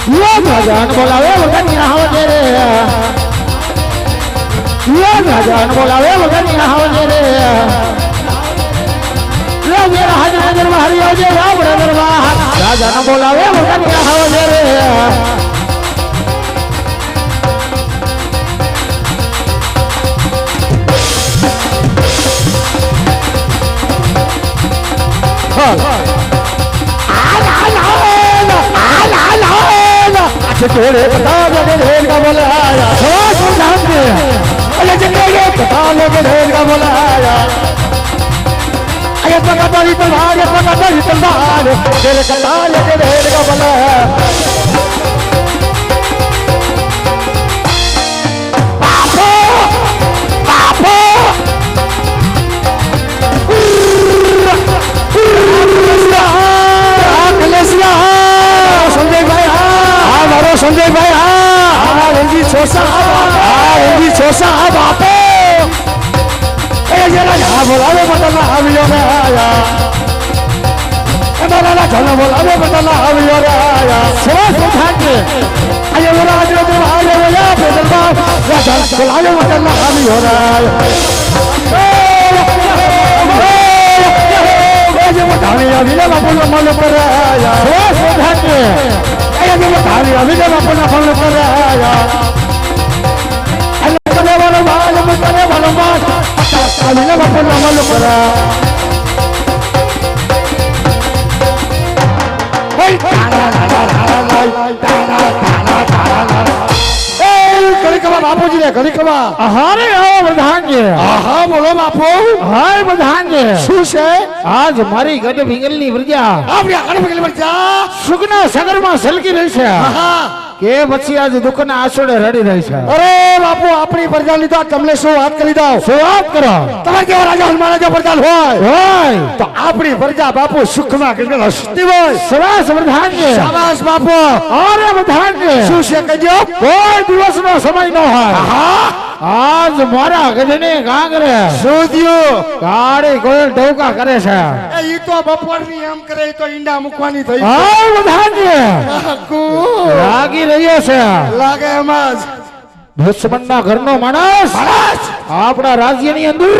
ये भजन बोलावे वगन यहाँ रे ये भजन बोलावे वगन यहाँ रे ये मेरा हजर हरि हो जे राम दरबार राजा न बोलावे वगन यहाँ रे थोड़े पता लगे ढेर का बोलाया अरे जिंदगी पता लगे ढेर का बोलाया अरे पका परी तलवार तेरे कथा लगे ढेर का बोलाया बापो बापो संजय भाई हमारो संजय भाई रंजीत छोसा बापो जरा यहाँ बोलावे बदलना अभी हो आया ना चलो बोलावे बदलना अभी हो आया आइए बोला आज बोलावे बदलना अभी हो रहा है अभी बापू मन पर आया अभी अपना फल कर आया अपना मन कर बापू जी ने घड़ी कबा अरे आओ बधांगे आहा बोलो बापू हाय बधांगे શું છે આજ મારી ગઢ ભીંગલની પ્રજા આપણી ગઢ ભીંગલ પ્રજા સુગના સાગરમાં સલકી રહી છે આહા કે પછી આજ દુઃખના આંસુડે રડી રહી છે અરે બાપુ આપણી પ્રજા લીધા તમને શું વાત કરી દઉં શું વાત કરો તમારે કેવા રાજા હનુમાન જો પ્રજા હોય તો આપણી પ્રજા બાપુ સુખમાં ગંગલ હસતી હોય સરસ બધાંગે શાબાશ બાપુ અરે બધાંગે શું છે કહેજો કોઈ દિવસનો સમય ન હોય આહા आज मारा गजने गांगरे सोदियो गाड़ी कोई डोका करे છે એ ઈ તો બપોરની એમ કરે તો ઈંડા મુકવાની થઈ હા બધાંગે આકુ લાગી રહ્યો છે લાગે એમાં દુશ્મનના ઘરનો માણસ આપણા રાજ્યની અંદર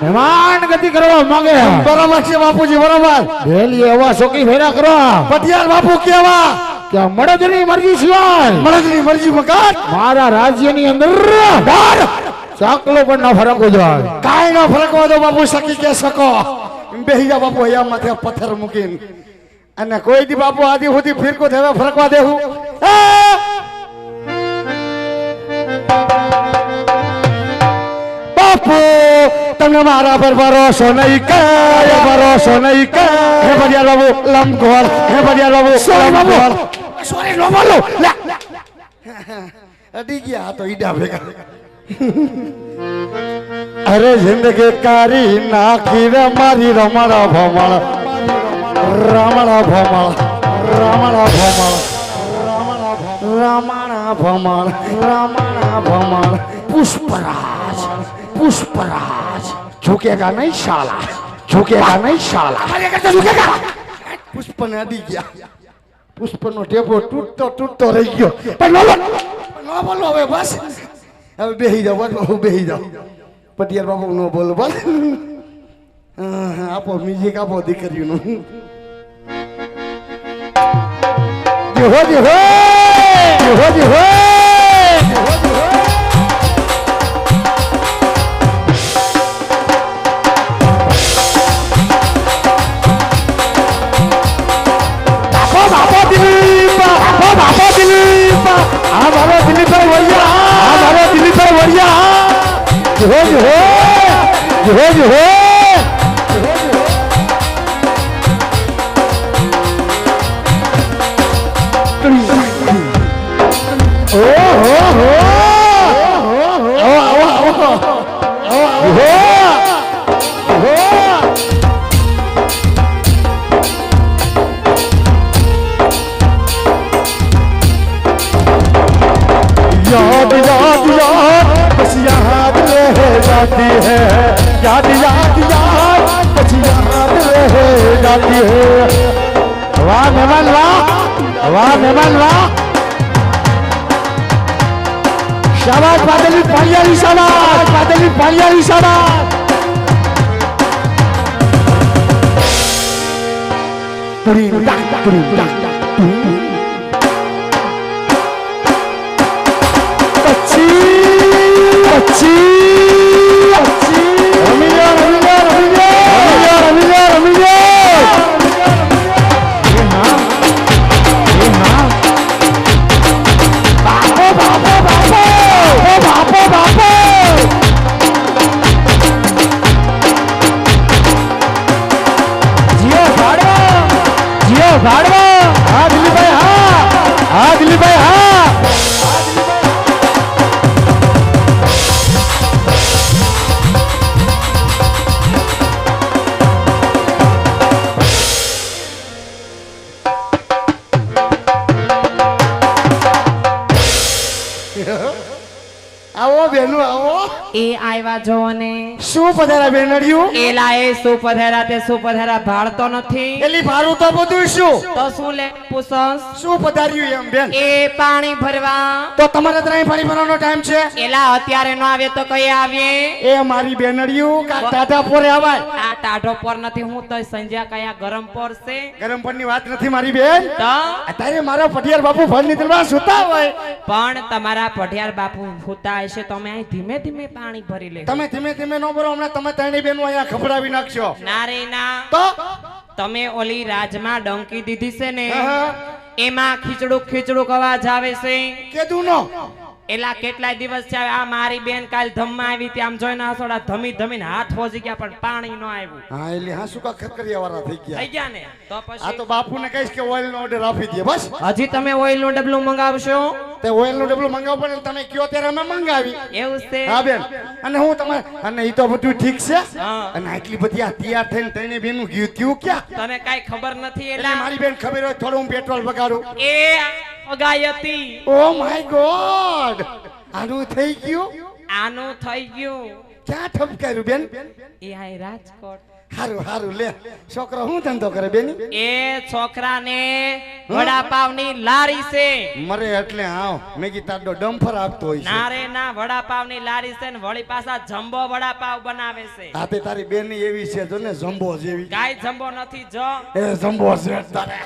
મહેમાન ગતિ કરવા માંગે બરાબર છે બાપુજી બરાબર ભેલી એવા શોકી ફેરા કરો પટિયાલ બાપુ કેવા કે મરદની મરજી સિવાય મરદની મરજી મકાન મારા રાજ્યની અંદર ચાકલો પણ ન ફરકવો જોઈએ કાઈ ન ફરકવા દો બાપુ સકી કે સકો બેહી જા બાપુ અહીંયા માથે પથ્થર મૂકીને અને કોઈ દી બાપુ આદી સુધી ફિરકો થવા ફરકવા દેવું બાપુ તમને મારા પર ભરોસો નહીં કાય ભરોસો નહીં કાય હે બડિયા બાબુ લંબગોળ હે બડિયા બાબુ લંબગોળ સોરી નો બોલો અડી ગયા તો ઈડા ભેગા અરે જિંદગી કારી નાખી રે મારી રમણા ભમળ રમણા ભમળ રમણા ભમળ રમણા ભમળ રમણા ભમળ પુષ્પરાજ पुष्पराज झुकेगा नहीं साला झुकेगा नहीं साला झुकेगा पुष्प ने अड़ी गया पुष्प नो टेबो टूटतो रही गयो पण नो बोलो હવે બસ હવે બેહી જાવ બેહી જાવ પટિયાર બાબુ નો બોલો બસ આપો મ્યુઝિક આપો દીકરીનું જો जाती है याद याद याद बस याद रह जाती है वाह मेहमान वाह વાહ મહેમાન વાહ શાબાશ પાદલી પાલિયારી શાબાશ પાદલી પાલિયારી શાબાશ પુરી ડાક પુરી ડાક આવો બેનો આવો એ આવ્યા જો ને શું પધારા બેનડિયું એલા એ શું પધારા તે શું પધારા ભાળતો નથી એલી ભારું તો બધું શું તો શું લે પૂછસ શું પધાર્યું એમ બેન એ પાણી ભરવા તો તમારે ત્રણ પાણી ભરવાનો ટાઈમ છે એલા અત્યારે નો આવે તો કઈ આવીએ એ મારી બેનડિયું કા ટાટા પોરે આવાય આ ટાઢો પર નથી હું તો સંજ્યા કયા ગરમ પર છે ગરમ પરની વાત નથી મારી બેન તો અત્યારે મારા પટિયાર બાપુ ભર નીકળવા સુતા હોય પણ તમારા પઢિયાર બાપુ ફૂતા હશે તમે અહીં ધીમે ધીમે પાણી ભરી લે તમે ધીમે ધીમે નો ભરો હમણાં તમે ત્રણેય બેનો અહીંયા ખફડાવી નાખશો ના રે ના તો તમે ઓલી રાજમાં ડંકી દીધી છે ને હા. એમાં ખીચડું અવાજ આવે છે કેદું નો એલા કેટલાય દિવસ છે આ મારી બેન કાલ ધમમાં આવી હતી આમ જોઈને હસોડા ધમીને હાથ ફોજી ગયા પણ પાણી નો આવ્યું હા એટલે હા શું કા ખરખરિયા વાળા થઈ ગયા થઈ ગયા ને તો આ પછી તો બાપુને કહીશ કે ઓઇલ નો ઓર્ડર આપી દે બસ હજી તમે ઓઇલ નું ડબલું મંગાવશો તે ઓઇલ નું ડબલું મંગાવો પણ તમે કયો ત્યારે અમે મંગાવી એવું છે હા બેન અને હું તમે અને ઈ તો બધું ઠીક છે હા. અને આટલી બધી આ તૈયાર થઈને ત્રણે બેનું ગયું થયું ક્યાં તને કાઈ ખબર નથી એટલે એલા મારી બેન ખબર હોય થોડું હું પેટ્રોલ બગાડું એ અગાયતી ઓ માય ગોડ આનું થઈ ગયું આનું થઈ ગયું ક્યાં ઠપકાર્યું બેન એ હાય રાજકોટ હારું હારું લે છોકરો શું ધંધો કરે બેની એ છોકરાને વડાપાવની લારી છે મરે એટલે આવ મેગી તાડો ડમ્ફર આપતો હોય છે ના રે ના વડાપાવની લારી છે ને વળી પાછા જમ્બો વડાપાવ બનાવે છે આપે તારી બેન એવી છે જો ને જંબો જેવી કાઈ જમ્બો નથી જો એ જંબો છે તારે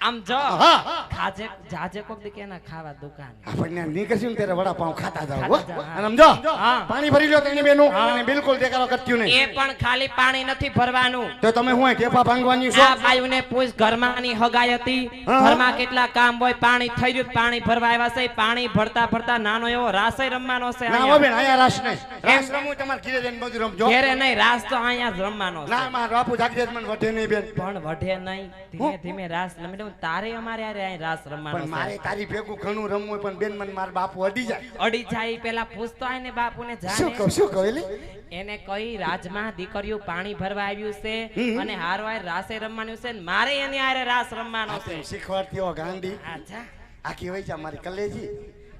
આમ જો હા ખાજે જાજે કોક દી કેના ખાવા દુકાન આપણને નીકળશું ને ત્યારે વડાપાઉં ખાતા જાવ હો. ખાતા જાવ, હા. અને સમજો હા. પાણી ભરી લો તેની બેનું અને બિલકુલ દેખાડો કરત્યું નહીં એ પણ ખાલી પાણી નથી ભરવાનું તો તમે હું ટેપા ભાંગવાની છો આ બાયુને પૂછ ઘરમાંની હગાઈ હતી હા. ઘરમાં કેટલા કામ હોય પાણી થઈ રહ્યું પાણી ભરવા આવ્યા છે પાણી ભરતા નાનો એવો રાસય રમવાનો છે ના હો અહીંયા. બેન અહીંયા રાસ નહીં રાસ રમવું તમારે ઘીરે જઈને બધું રમજો ઘેરે નહીં રાસ તો અહીંયા જ રમવાનો છે ના મારા બાપુ જાગજે મને વઢે નહીં બેન પણ વઢે નહીં ધીમે ધીમે રાસ રમી દઉં તારે અમારે યારે અહીં રાસ રમવાનો પણ છે મારે તારી ભેગું ઘણું રમવું હોય પણ બેન મને મારા બાપુ અડી જાય અડી જાય ઈ પેલા પૂછતો હોય ને બાપુને શું જાને કહું એલી એને કઈ રાજમાં દીકરીઓ પાણી ભરવા આવ્યું છે અને હારવાય રાસે રમવાનું છે ને મારે એની હારે રાસ રમવાનો છે શીખવાડતી હો ગાંડી આજા આખી વઈ જા મારી કલેજી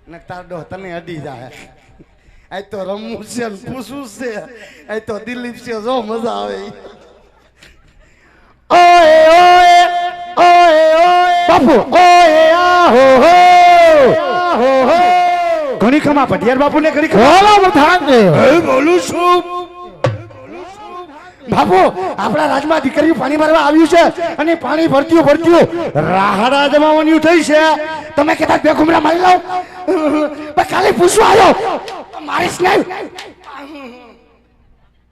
ને તાર ડો તને અડી જાય આજ તો રમવું છે ને પૂછવું છે આજ તો દિલીપ છે જો મજા આવે ઈ. ઓય ઓય ઓય ઓય બાપુ ઓય આહો હો આહો હો ઘણી ખમા પટિયાર બાપુ ને ઘણી ખમા બધાને બોલું છું બાપુ આપણા રાજમાં દીકરીઓ પાણી ભરવા આવ્યું છે અને પાણી ભરતી રાહડા જમાવવાની થઈ છે તમે કદાચ બે ઘુમરા મારી લાવ ખાલી પૂછવા આવ્યો મારીશ નહીં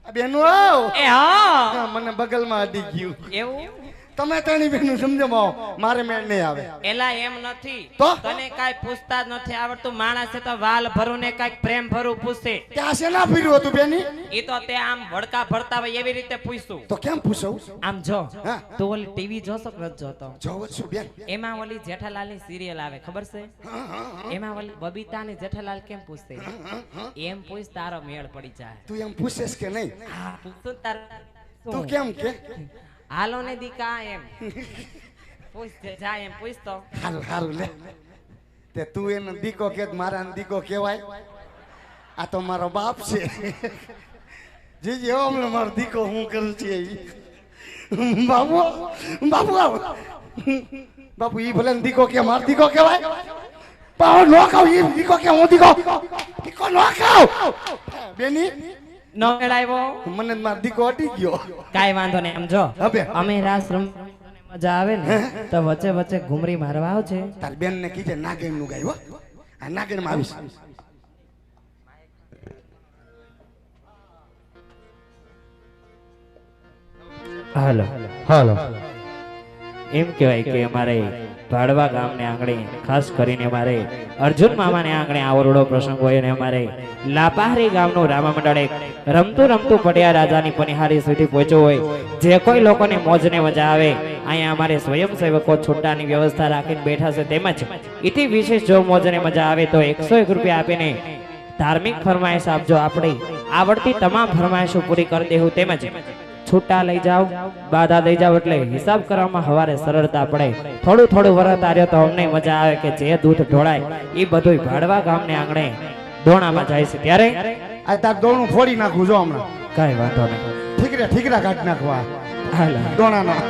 બેનો આવ એ હા મને બગલમાં અડી ગયું એવું તમે ત્રણેય બેનું સમજમાવો મારે મેળ નહીં આવે એલા એમ નથી તો? તને કાઈ પૂછતા જ નથી આવડતું માણસ છે તો વાલ ભરું ને કાઈક પ્રેમ ભરું પૂછે ત્યાં છે ના પીડ્યું હતું બેની ઈ તો તે આમ ભડકા ભરતા હોય એવી રીતે પૂછ્યું તો કેમ પૂછવું આમ જો હા. તું ઓલી ટીવી જોશો કે નથી જોતો જોવ છું બેન એમાં ઓલી જેઠાલાલની સિરિયલ આવે ખબર છે એમાં ઓલી બબીતાની જેઠાલાલ કેમ પૂછતે એમ પૂછ તારો મેળ પડી જાય તું એમ પૂછેસ કે નહીં હા પૂછતું તાર તું કેમ કે હાલો ને દીકા એમ પૂછ જાય એમ પૂછતો હારું હારું લે તે તું એનો દીકો કે મારા દીકો કહેવાય આ તો મારો બાપ છે જીજી એવો હમણાં મારો દીકો હું કરું છું બાબુ બાબુ આવ બાપુ ઈ ભલે દીકો કે માર દીકો કહેવાય પાવ નો ખાવ ઈ દીકો કે હું દીકો નો ખાવ બેની નો મેળાવ્યો મને માર દીકો હટી ગયો કાઈ વાંધો નહીં આમ જો હવે અમે રાસ રમ મજા આવે ને તો વચ્ચે વચ્ચે ઘુમરી મારવા આવજે તાર બેન ને કીજે નાગેણ નું ગાય હો આ નાગેણ માં આવીશ હાલો હાલો એમ કહેવાય કે અમારે ભાડવા ગામને આંગણે ખાસ કરીને અમારે અર્જુન મામાને આંગણે આવરોડો પ્રસંગ હોય અને અમારે લાપાહરી ગામનું રામા મંડળ એક રમતું રમતું પટિયા રાજાની પનિહારી સુધી પહોંચ્યો હોય જે કોઈ લોકોને મોજને મજા આવે અહીંયા અમારે સ્વયંસેવકો છૂટાની વ્યવસ્થા રાખીને બેઠા છે તેમજ ઇતિ વિશેષ જો મોજને મજા આવે તો 101 રૂપિયા આપીને ધાર્મિક ફરમાઈશ આપજો આપણે આવડતી તમામ ફરમાઈશો પૂરી કરી દેવું તેમજ છૂટા લઈ જાવ બાધા લઈ જાવ એટલે હિસાબ કરવામાં હવારે સરળતા પડે થોડું થોડું વરત આર્યો તો અમને મજા આવે કે જે દૂધ ઢોળાય એ બધું ભાડવા ગામને આંગણે દોણામાં જાય છે ત્યારે આ તાર દોણું ફોડી નાખું જો હમણાં કઈ વાંધો નહીં ઠીકરા કાઢ નાખવા હાલ દોણાના